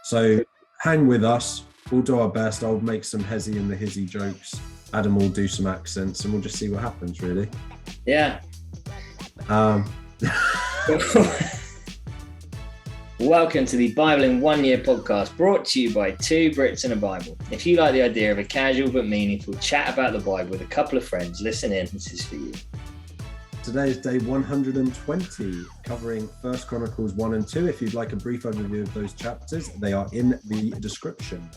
So hang with us. We'll do our best. I'll make some hezzy and the hizzy jokes. Adam will do some accents, and we'll just see what happens, really. Yeah. Welcome to the Bible in 1 Year podcast, brought to you by two Brits and a Bible. If you like the idea of a casual but meaningful chat about the Bible with a couple of friends, listen in. This is for you. Today is day 120, covering 1 Chronicles 1 and 2. If you'd like a brief overview of those chapters, they are in the description.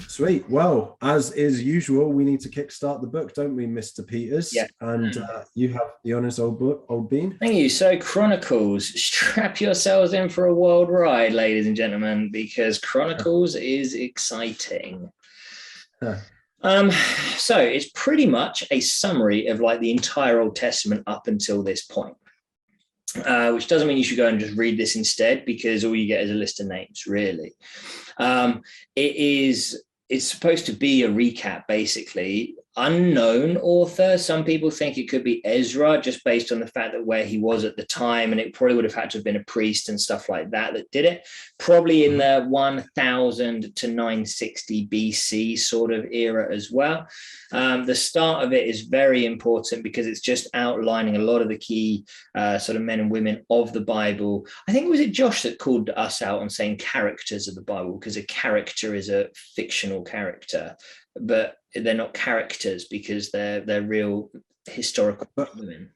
Sweet. Well, as is usual, we need to kickstart the book, don't we, Mr. Peters? Yeah. And you have the honors, old bean. Thank you. So Chronicles, strap yourselves in for a wild ride, ladies and gentlemen, because Chronicles is exciting. So it's pretty much a summary of like the entire Old Testament up until this point, which doesn't mean you should go and just read this instead, because all you get is a list of names, really. It's supposed to be a recap, basically. Unknown author. Some people think it could be Ezra, just based on the fact that where he was at the time, and it probably would have had to have been a priest and stuff like that did it. Probably in the 1000 to 960 BC sort of era as well. The start of it is very important because it's just outlining a lot of the key sort of men and women of the Bible. I think, was it Josh that called us out on saying characters of the Bible, because a character is a fictional character, but they're not characters because they're real historical women.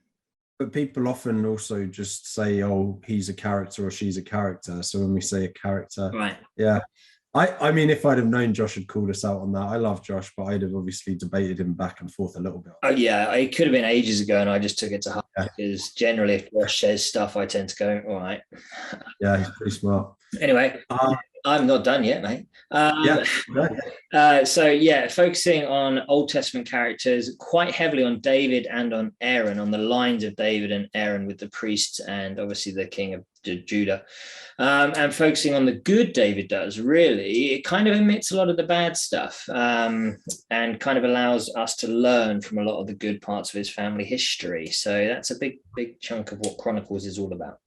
But people often also just say, oh, he's a character or she's a character. So when we say a character, right? Yeah. I mean, if I'd have known Josh had called us out on that, I love Josh, but I'd have obviously debated him back and forth a little bit. Oh, yeah, it could have been ages ago, and I just took it to heart, because generally if Josh says stuff, I tend to go, all right. Yeah, he's pretty smart. Anyway, I'm not done yet, mate. Focusing on Old Testament characters, quite heavily on David and on Aaron, on the lines of David and Aaron with the priests and obviously the king of Judah. And focusing on the good David does, really, it kind of omits a lot of the bad stuff, and kind of allows us to learn from a lot of the good parts of his family history. So that's a big chunk of what Chronicles is all about.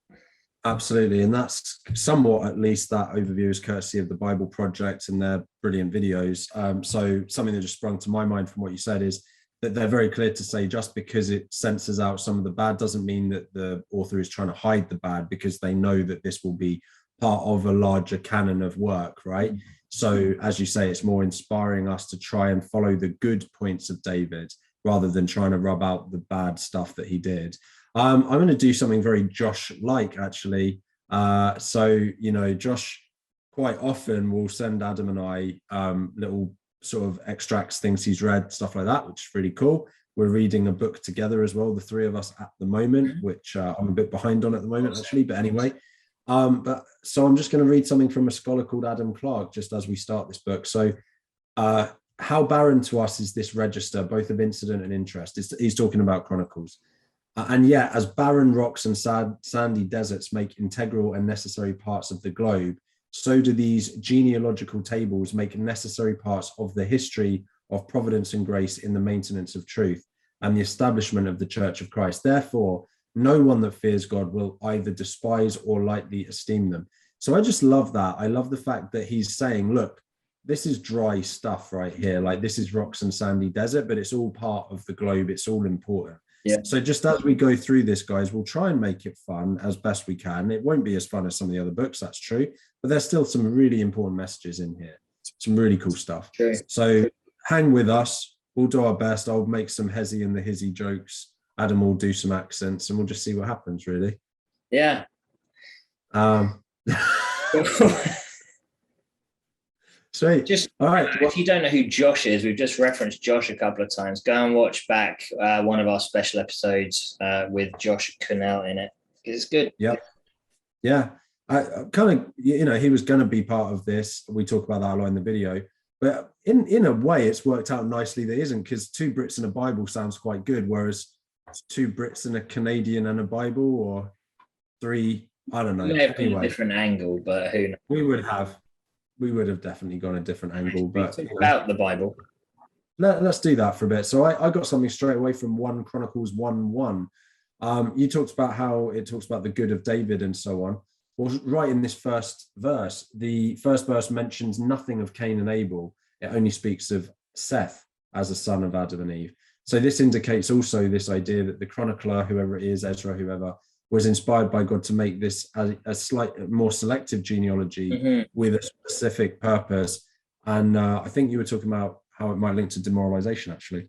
Absolutely. And that's somewhat, at least that overview is courtesy of the Bible Project and their brilliant videos. So something that just sprung to my mind from what you said is that they're very clear to say just because it censors out some of the bad doesn't mean that the author is trying to hide the bad, because they know that this will be part of a larger canon of work, right? Mm-hmm. So as you say, it's more inspiring us to try and follow the good points of David rather than trying to rub out the bad stuff that he did. I'm going to do something very Josh-like, actually. Josh quite often will send Adam and I little sort of extracts, things he's read, stuff like that, which is really cool. We're reading a book together as well, the three of us at the moment, which I'm a bit behind on at the moment, actually. But anyway, so I'm just going to read something from a scholar called Adam Clark, just as we start this book. So how barren to us is this register, both of incident and interest? He's talking about Chronicles. And yet, as barren rocks and sandy deserts make integral and necessary parts of the globe, so do these genealogical tables make necessary parts of the history of providence and grace in the maintenance of truth and the establishment of the Church of Christ. Therefore, no one that fears God will either despise or lightly esteem them. So I just love that. I love the fact that he's saying, look, this is dry stuff right here. Like, this is rocks and sandy desert, but it's all part of the globe. It's all important. Yeah. So just as we go through this, guys, we'll try and make it fun as best we can. It won't be as fun as some of the other books, that's true, but there's still some really important messages in here. Some really cool stuff. True. So hang with us. We'll do our best. I'll make some hezzy and the hizzy jokes. Adam will do some accents, and we'll just see what happens, really. Yeah. Sweet. Just all right. If you don't know who Josh is, we've just referenced Josh a couple of times. Go and watch back one of our special episodes with Josh Connell in it. It's good. Yep. Yeah. I kind of, he was going to be part of this. We talk about that a lot in the video, but in a way, it's worked out nicely that isn't, because two Brits and a Bible sounds quite good, whereas two Brits and a Canadian and a Bible, or three, I don't know. It may have been a different angle, but who knows? We would have definitely gone a different angle, but about the Bible. Let's do that for a bit. So I got something straight away from 1 Chronicles 1:1. You talked about how it talks about the good of David and so on. Well, right in this first verse, the first verse mentions nothing of Cain and Abel. It only speaks of Seth as a son of Adam and Eve. So this indicates also this idea that the chronicler, whoever it is, Ezra, whoever, was inspired by God to make this a slight more selective genealogy with a specific purpose. And I think you were talking about how it might link to demoralization, actually.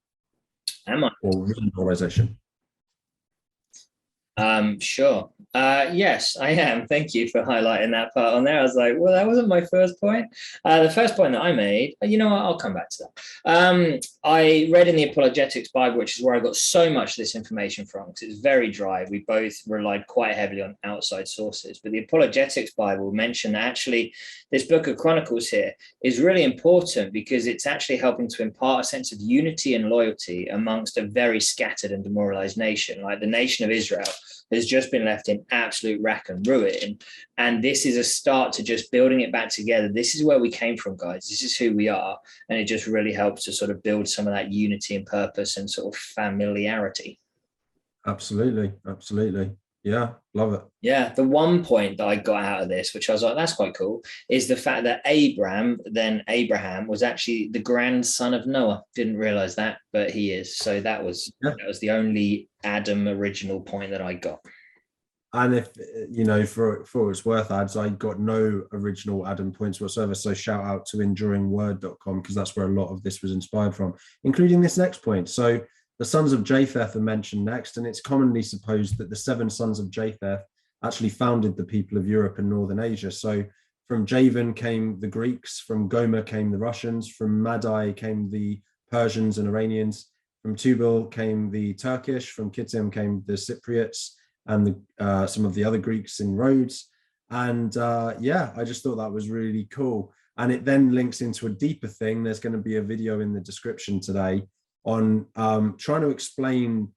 Am I? Or demoralization. Sure. Yes, I am. Thank you for highlighting that part on there. I was like, well, that wasn't my first point. The first point that I made, you know what, I'll come back to that. I read in the Apologetics Bible, which is where I got so much of this information from, because it's very dry. We both relied quite heavily on outside sources. But the Apologetics Bible mentioned that actually this book of Chronicles here is really important because it's actually helping to impart a sense of unity and loyalty amongst a very scattered and demoralized nation, like the nation of Israel has just been left in absolute rack and ruin. And this is a start to just building it back together. This is where we came from, guys. This is who we are. And it just really helps to sort of build some of that unity and purpose and sort of familiarity. Absolutely. Absolutely. Yeah, love it. Yeah, the one point that I got out of this, which I was like, that's quite cool, is the fact that Abraham was actually the grandson of Noah. Didn't realize that, but he is. So that was the only Adam original point that I got. And if, you know, for its worth, ads, I got no original Adam points whatsoever. So shout out to enduringword.com, because that's where a lot of this was inspired from, including this next point. So the sons of Japheth are mentioned next, and it's commonly supposed that the 7 sons of Japheth actually founded the people of Europe and Northern Asia. So from Javan came the Greeks, from Gomer came the Russians, from Madai came the Persians and Iranians, from Tubal came the Turkish, from Kittim came the Cypriots and some of the other Greeks in Rhodes. And I just thought that was really cool. And it then links into a deeper thing. There's going to be a video in the description today on trying to explain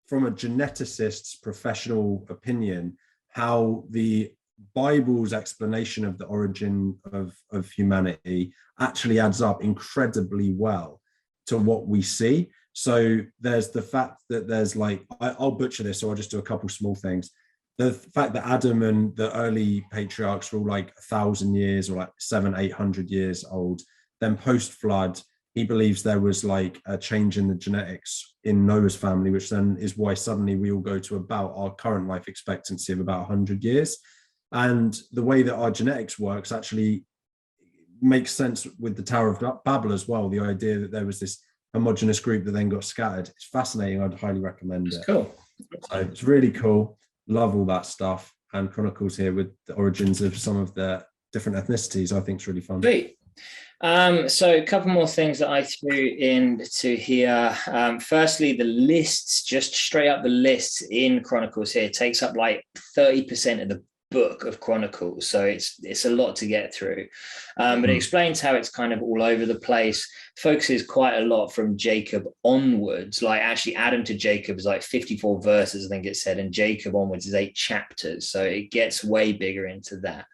from a geneticist's professional opinion how the Bible's explanation of the origin of humanity actually adds up incredibly well to what we see. So there's the fact that there's I'll butcher this, so I'll just do a couple small things. The fact that Adam and the early patriarchs were all 1,000 years or 700-800 years old. Then post-flood, he believes there was a change in the genetics in Noah's family, which then is why suddenly we all go to about our current life expectancy of about 100 years. And the way that our genetics works actually makes sense with the Tower of Babel as well. The idea that there was this homogenous group that then got scattered. It's fascinating. I'd highly recommend it. Cool. So it's really cool. Love all that stuff. And Chronicles here with the origins of some of the different ethnicities, I think is really fun. Great. So a couple more things that I threw into here. Firstly, the lists, just straight up the lists in Chronicles here takes up 30% of the book of Chronicles, so it's a lot to get through, but it explains how it's kind of all over the place, focuses quite a lot from Jacob onwards. Actually Adam to Jacob is 54 verses, I think it said, and Jacob onwards is 8 chapters, so it gets way bigger into that.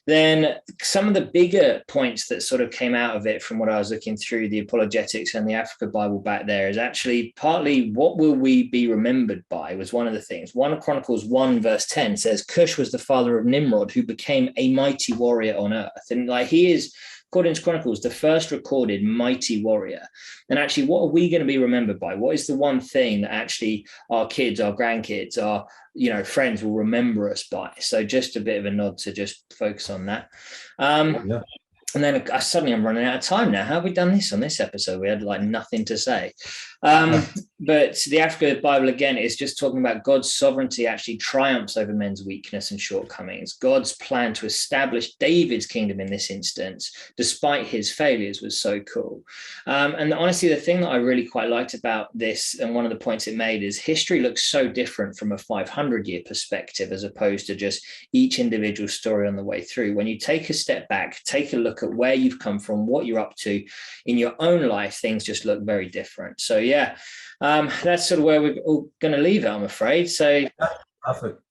Then some of the bigger points that sort of came out of it from what I was looking through the Apologetics and the Africa Bible back there is actually partly what will we be remembered by was one of the things. 1 Chronicles 1 verse 10 says Cush was the father of Nimrod, who became a mighty warrior on earth. And he is, according to Chronicles, the first recorded mighty warrior. And actually, what are we going to be remembered by? What is the one thing that actually our kids, our grandkids, our friends will remember us by? So just a bit of a nod to just focus on that. And then I'm running out of time now. How have we done this on this episode? We had nothing to say. But the Africa Bible, again, is just talking about God's sovereignty actually triumphs over men's weakness and shortcomings. God's plan to establish David's kingdom in this instance, despite his failures, was so cool. And honestly, the thing that I really quite liked about this, and one of the points it made, is history looks so different from a 500-year perspective as opposed to just each individual story on the way through. When you take a step back, take a look at where you've come from, what you're up to in your own life, things just look very different. So yeah, that's sort of where we're all going to leave it, I'm afraid. So perfect.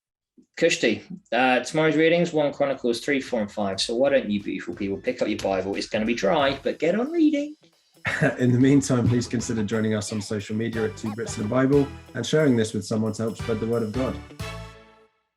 Kushti, tomorrow's readings, 1 Chronicles 3, 4, and 5. So why don't you beautiful people pick up your Bible? It's going to be dry, but get on reading. In the meantime, please consider joining us on social media at 2 Brits and a Bible and sharing this with someone to help spread the word of God.